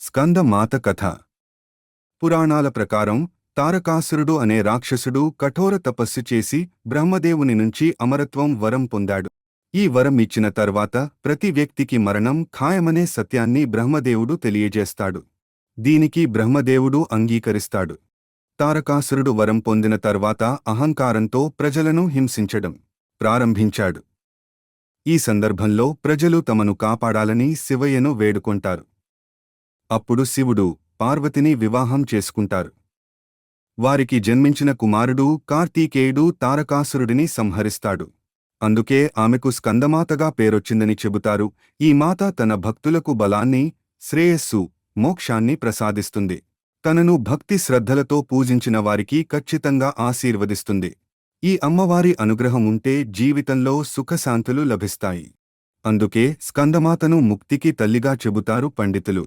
స్కందమాత కథ. పురాణాల ప్రకారం తారకాసురుడు అనే రాక్షసుడు కఠోర తపస్సు చేసి బ్రహ్మదేవుని నుంచి అమరత్వం వరం పొందాడు. ఈ వరం ఇచ్చిన తర్వాత ప్రతి వ్యక్తికి మరణం ఖాయమనే సత్యాన్ని బ్రహ్మదేవుడు తెలియజేస్తాడు. దీనికి బ్రహ్మదేవుడు అంగీకరిస్తాడు. తారకాసురుడు వరం పొందిన తర్వాత అహంకారంతో ప్రజలను హింసించడం ప్రారంభించాడు. ఈ సందర్భంలో ప్రజలు తమను కాపాడాలని శివయ్యను వేడుకొంటారు. అప్పుడు శివుడు పార్వతిని వివాహం చేసుకుంటారు. వారికి జన్మించిన కుమారుడు కార్తీకేయుడు తారకాసురుడిని సంహరిస్తాడు. అందుకే ఆమెకు స్కందమాతగా పేరొచ్చిందని చెబుతారు. ఈ మాత తన భక్తులకు బలాన్ని, శ్రేయస్సు, మోక్షాన్ని ప్రసాదిస్తుంది. తనను భక్తి శ్రద్ధలతో పూజించిన వారికి ఖచ్చితంగా ఆశీర్వదిస్తుంది. ఈ అమ్మవారి అనుగ్రహం ఉంటే జీవితంలో సుఖశాంతులు లభిస్తాయి. అందుకే స్కందమాతను ముక్తికి తల్లిగా చెబుతారు పండితులు.